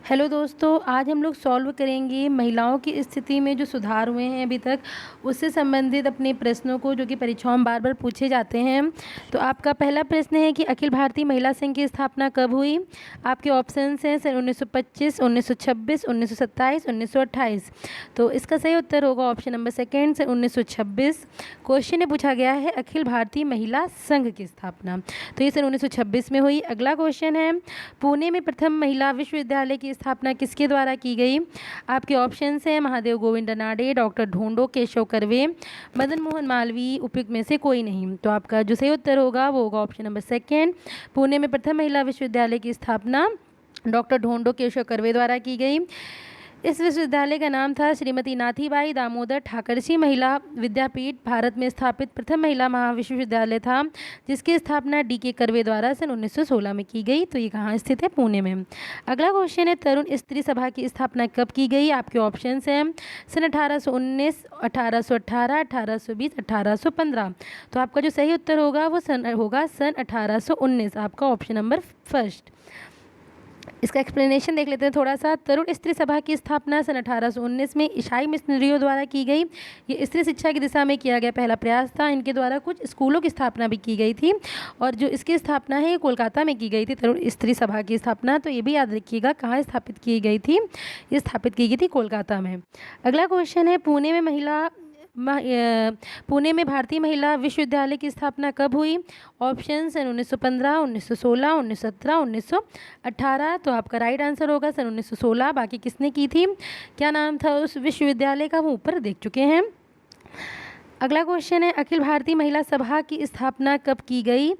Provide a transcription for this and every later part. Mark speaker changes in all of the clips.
Speaker 1: Hello दोस्तों, आज हम लोग सॉल्व करेंगे महिलाओं की स्थिति में जो सुधार हुए हैं अभी तक, उससे संबंधित अपने प्रश्नों को जो कि परीक्षाओं में बार बार पूछे जाते हैं। तो आपका पहला प्रश्न है कि अखिल भारतीय महिला संघ की स्थापना कब हुई। आपके ऑप्शंस हैं सन 1925, 1926, 1927, 1928। तो इसका सही उत्तर होगा ऑप्शन नंबर सेकेंड सन 1926। क्वेश्चन में पूछा गया है अखिल भारतीय महिला संघ की स्थापना, तो ये सन 1926 में हुई। अगला क्वेश्चन है पुणे में प्रथम महिला विश्वविद्यालय की स्थापना किसके द्वारा की गई। आपके ऑप्शंस हैं महादेव गोविंद नाडे, डॉक्टर ढोंडो, केशव कर्वे, मदन मोहन मालवीय, उपयुक्त में से कोई नहीं। तो आपका जो सही उत्तर होगा वो होगा ऑप्शन नंबर सेकेंड। पुणे में प्रथम महिला विश्वविद्यालय की स्थापना डॉक्टर ढोंडो केशव कर्वे द्वारा की गई। इस विश्वविद्यालय का नाम था श्रीमती नाथीबाई दामोदर ठाकरसी महिला विद्यापीठ। भारत में स्थापित प्रथम महिला महाविश्वविद्यालय था जिसकी स्थापना डी.के. कर्वे द्वारा सन 1916 में की गई। तो ये कहाँ स्थित है? पुणे में। अगला क्वेश्चन है तरुण स्त्री सभा की स्थापना कब की गई। आपके ऑप्शंस हैं सन 1819, 1818, 1820, 1815। तो आपका जो सही उत्तर होगा वो होगा सन 1819। आपका ऑप्शन नंबर फर्स्ट। इसका एक्सप्लेनेशन देख लेते हैं थोड़ा सा। तरुण स्त्री सभा की स्थापना सन 1819 में ईसाई मिशनरियों द्वारा की गई। ये स्त्री शिक्षा की दिशा में किया गया पहला प्रयास था। इनके द्वारा कुछ स्कूलों की स्थापना भी की गई थी और जो इसकी स्थापना है ये कोलकाता में की गई थी। तरुण स्त्री सभा की स्थापना, तो ये भी याद रखिएगा कहाँ स्थापित की गई थी। ये स्थापित की गई थी कोलकाता में। अगला क्वेश्चन है पुणे में भारतीय महिला विश्वविद्यालय की स्थापना कब हुई। ऑप्शन सन 1915, 1916, 1917, 1918। तो आपका राइट आंसर होगा सन 1916। बाकी किसने की थी, क्या नाम था उस विश्वविद्यालय का, वो ऊपर देख चुके हैं। अगला क्वेश्चन है अखिल भारतीय महिला सभा की स्थापना कब की गई।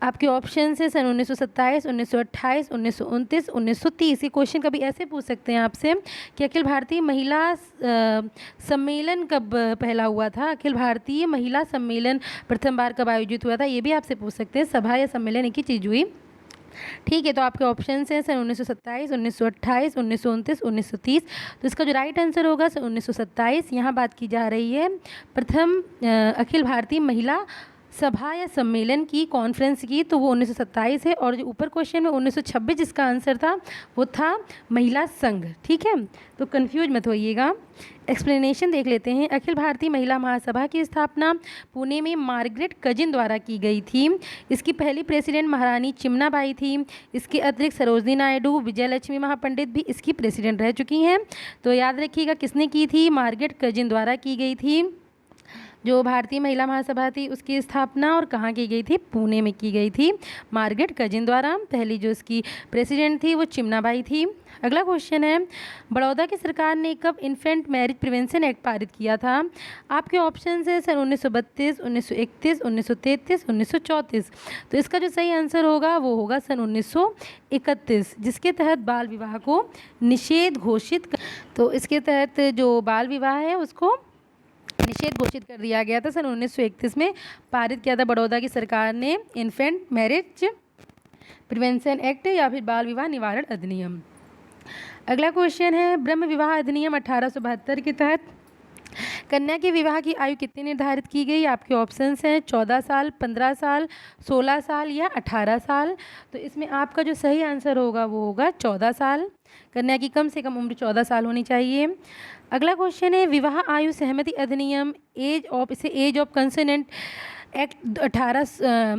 Speaker 1: आपके ऑप्शन है सन 1927, 1928, 1929, 1930। ये क्वेश्चन कभी ऐसे पूछ सकते हैं आपसे कि अखिल भारतीय महिला सम्मेलन कब पहला हुआ था। अखिल भारतीय महिला सम्मेलन प्रथम बार कब आयोजित हुआ था, ये भी आपसे पूछ सकते हैं। सभा या सम्मेलन एक ही चीज़ हुई। ठीक है, तो आपके ऑप्शन हैं सन 1927, 1928, 1929, 1930। तो इसका जो राइट आंसर होगा सन 1927। यहाँ बात की जा रही है प्रथम अखिल भारतीय महिला सभा या सम्मेलन की, कॉन्फ्रेंस की, तो वो 1927 है। और जो ऊपर क्वेश्चन में 1926 जिसका आंसर था वो था महिला संघ। ठीक है, तो कंफ्यूज मत होइएगा। एक्सप्लेनेशन देख लेते हैं। अखिल भारतीय महिला महासभा की स्थापना पुणे में मार्गरेट कजिन द्वारा की गई थी। इसकी पहली प्रेसिडेंट महारानी चिमनाबाई थी। इसके अतिरिक्त सरोजनी नायडू, विजयलक्ष्मी महापंडित भी इसकी प्रेसिडेंट रह चुकी हैं। तो याद रखिएगा किसने की थी, मार्गरेट कजिन द्वारा की गई थी जो भारतीय महिला महासभा थी उसकी स्थापना। और कहाँ की गई थी, पुणे में की गई थी मार्गरेट कजिन द्वारा। पहली जो इसकी प्रेसिडेंट थी वो चिमनाबाई थी। अगला क्वेश्चन है बड़ौदा की सरकार ने कब इन्फेंट मैरिज प्रिवेंशन एक्ट पारित किया था। आपके ऑप्शन है सन 1932, 1931, 1933, 1934। तो इसका जो सही आंसर होगा वो होगा सन 1931, जिसके तहत बाल विवाह को निषेध घोषित तो इसके तहत जो बाल विवाह है उसको निषेध घोषित कर दिया गया था। सन 1931 में पारित किया था बड़ौदा की सरकार ने इन्फेंट मैरिज प्रिवेंशन एक्ट या फिर बाल विवाह निवारण अधिनियम। अगला क्वेश्चन है ब्रह्म विवाह अधिनियम 1872 के तहत कन्या के विवाह की आयु कितनी निर्धारित की गई। आपके ऑप्शंस हैं 14 साल, 15 साल, 16 साल या 18 साल। तो इसमें आपका जो सही आंसर होगा वो होगा 14 साल। कन्या की कम से कम उम्र 14 साल होनी चाहिए। अगला क्वेश्चन है विवाह आयु सहमति अधिनियम एज ऑफ कंसेंट एक्ट 18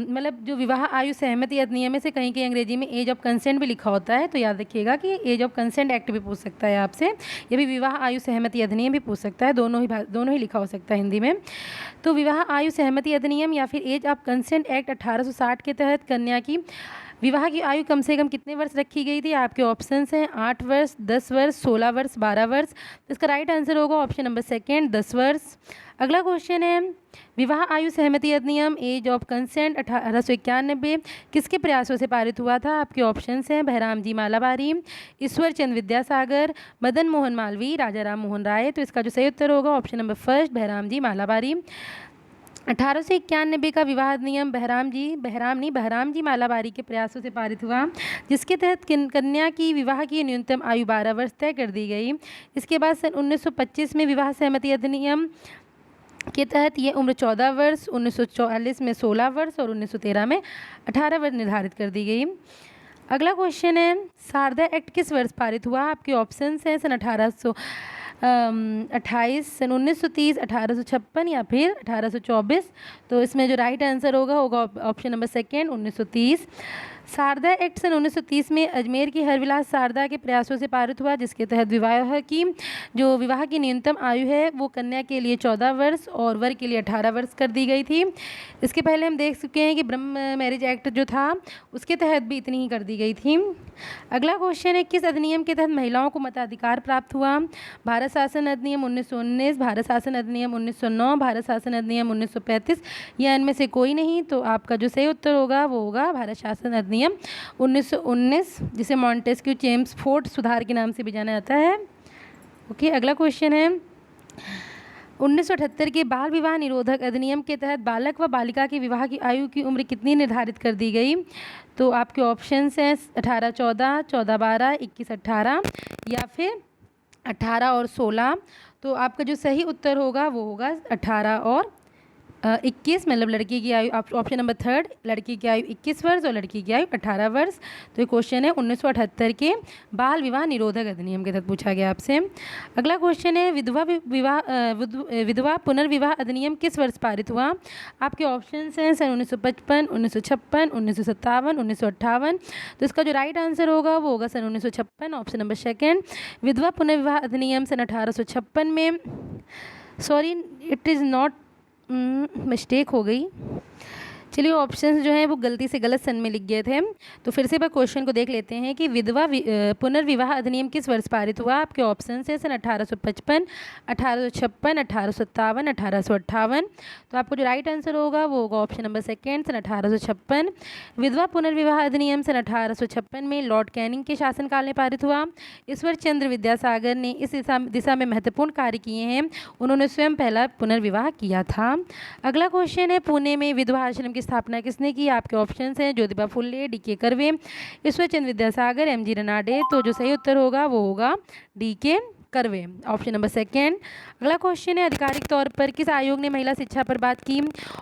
Speaker 1: मतलब जो विवाह आयु सहमति अधिनियम में से कहीं कहीं अंग्रेजी में एज ऑफ कंसेंट भी लिखा होता है। तो याद रखिएगा कि एज ऑफ कंसेंट एक्ट भी पूछ सकता है आपसे, ये भी विवाह आयु सहमति अधिनियम भी पूछ सकता है। दोनों ही लिखा हो सकता है हिंदी में। तो विवाह आयु सहमति अधिनियम या फिर एज ऑफ कंसेंट एक्ट 1860 के तहत कन्या की विवाह की आयु कम से कम कितने वर्ष रखी गई थी। आपके ऑप्शंस हैं 8 वर्ष, 10 वर्ष, 16 वर्ष, 12 वर्ष। इसका राइट आंसर होगा ऑप्शन नंबर सेकेंड, 10 वर्ष। अगला क्वेश्चन है विवाह आयु सहमति अधिनियम एज ऑफ कंसेंट 1891 किसके प्रयासों से पारित हुआ था। आपके ऑप्शंस हैं बहराम जी मालाबारी, ईश्वर चंद्र विद्यासागर, मदन मोहन मालवीय, राजा राम मोहन राय। तो इसका जो सही उत्तर होगा ऑप्शन नंबर फर्स्ट, बहराम जी मालाबारी। 1891 का विवाह अधिनियम बहराम जी मालाबारी के प्रयासों से पारित हुआ, जिसके तहत कन्या की विवाह की न्यूनतम आयु 12 वर्ष तय कर दी गई। इसके बाद सन 1925 में विवाह सहमति अधिनियम के तहत ये उम्र 14 वर्ष, 1944 में 16 वर्ष और 1913 में 18 वर्ष निर्धारित कर दी गई। अगला क्वेश्चन है, शारदा एक्ट किस वर्ष पारित हुआ? आपके ऑप्शंस हैं सन 1828, सन 1930, 1856 या फिर 1824। तो इसमें जो राइट आंसर होगा option number second, 1930। Sharda act सन 1930 में अजमेर की हरविलास शारदा के प्रयासों से पारित हुआ, जिसके तहत विवाह की न्यूनतम आयु है वो कन्या के लिए 14 वर्ष और वर के लिए 18 वर्ष कर दी गई थी। इसके पहले हम देख चुके हैं कि ब्रह्म मैरिज एक्ट जो था उसके तहत भी इतनी ही कर दी गई थी। अगला क्वेश्चन है, किस अधिनियम के तहत महिलाओं को मताधिकार प्राप्त हुआ? भारत शासन अधिनियम 1919, भारत शासन अधिनियम 1909, भारत शासन अधिनियम 1935 या इनमें से कोई नहीं। तो आपका जो सही उत्तर होगा वो होगा भारत शासन अधिनियम 1919, जिसे मॉन्टेस्क्यू चेम्सफोर्ड सुधार के नाम से भी जाना जाता है। ओके, अगला क्वेश्चन है, 1978 के बाल विवाह निरोधक अधिनियम के तहत बालक व बालिका की विवाह की आयु की उम्र कितनी निर्धारित कर दी गई? तो आपके ऑप्शंस हैं 18-14, 14-12, 21-18 या फिर 18 और 16। तो आपका जो सही उत्तर होगा वो होगा 18 और 21, मतलब लड़की की आयु, ऑप्शन नंबर थर्ड, लड़की की आयु 21 वर्ष और लड़की की आयु 18 वर्ष। तो ये क्वेश्चन है 1978 के बाल विवाह निरोधक अधिनियम के तहत पूछा गया आपसे। अगला क्वेश्चन है, विधवा पुनर्विवाह अधिनियम किस वर्ष पारित हुआ? आपके ऑप्शंस हैं सन 1955, 1956, 1957, 1958। तो इसका जो राइट आंसर होगा वो होगा सन 1956, ऑप्शन नंबर सेकेंड। विधवा पुनर्विवाह अधिनियम सन 1856 में, sorry it is not, mistake हो गई, चलिए ऑप्शंस जो हैं वो गलती से गलत सन में लिख गए थे। तो फिर से एक बार क्वेश्चन को देख लेते हैं कि विधवा पुनर्विवाह अधिनियम किस वर्ष पारित हुआ? आपके ऑप्शंस हैं सन 1855, 1856, 1857, 1858। तो आपको जो राइट आंसर होगा वो होगा ऑप्शन नंबर सेकेंड, सन 1856। विधवा पुनर्विवाह अधिनियम सन 1856 में लॉर्ड कैनिंग के शासनकाल में पारित हुआ। ईश्वर चंद्र विद्यासागर ने इस दिशा में महत्वपूर्ण कार्य किए हैं, उन्होंने स्वयं पहला पुनर्विवाह किया था। अगला क्वेश्चन है, पुणे में विधवा आश्रम की स्थापना किसने की? आपके ऑप्शंस हैं ज्योतिबा फुले, डी.के. कर्वे, ईश्वरचंद्र विद्यासागर, एम.जी. रनाडे। तो जो सही उत्तर होगा वो होगा D K. Karve, option number second. अगला क्वेश्चन है, आधिकारिक तौर पर किस आयोग ने महिला शिक्षा पर बात की?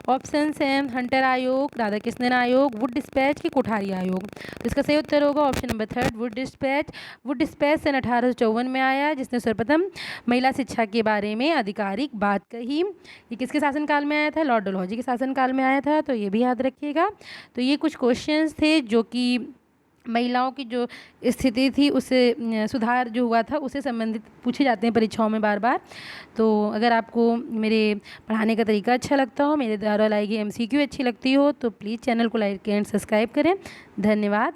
Speaker 1: ऑप्शंस हैं हंटर आयोग, राधाकृष्णन आयोग, वुड डिस्पैच की कोठारी आयोग। तो इसका सही उत्तर होगा option number third, Wood despatch. Wood despatch सन 1854 में आया, जिसने सर्वप्रथम महिला शिक्षा के बारे में आधिकारिक बात कही। ये किसके शासनकाल में आया था? लॉर्ड डलहौजी के शासनकाल में आया था, तो ये भी याद रखिएगा। तो ये कुछ क्वेश्चंस थे जो कि महिलाओं की जो स्थिति थी उससे सुधार जो हुआ था उससे संबंधित पूछे जाते हैं परीक्षाओं में बार बार। तो अगर आपको मेरे पढ़ाने का तरीका अच्छा लगता हो, मेरे द्वारा लाई गई MCQ अच्छी लगती हो, तो प्लीज़ चैनल को लाइक एंड सब्सक्राइब करें। धन्यवाद।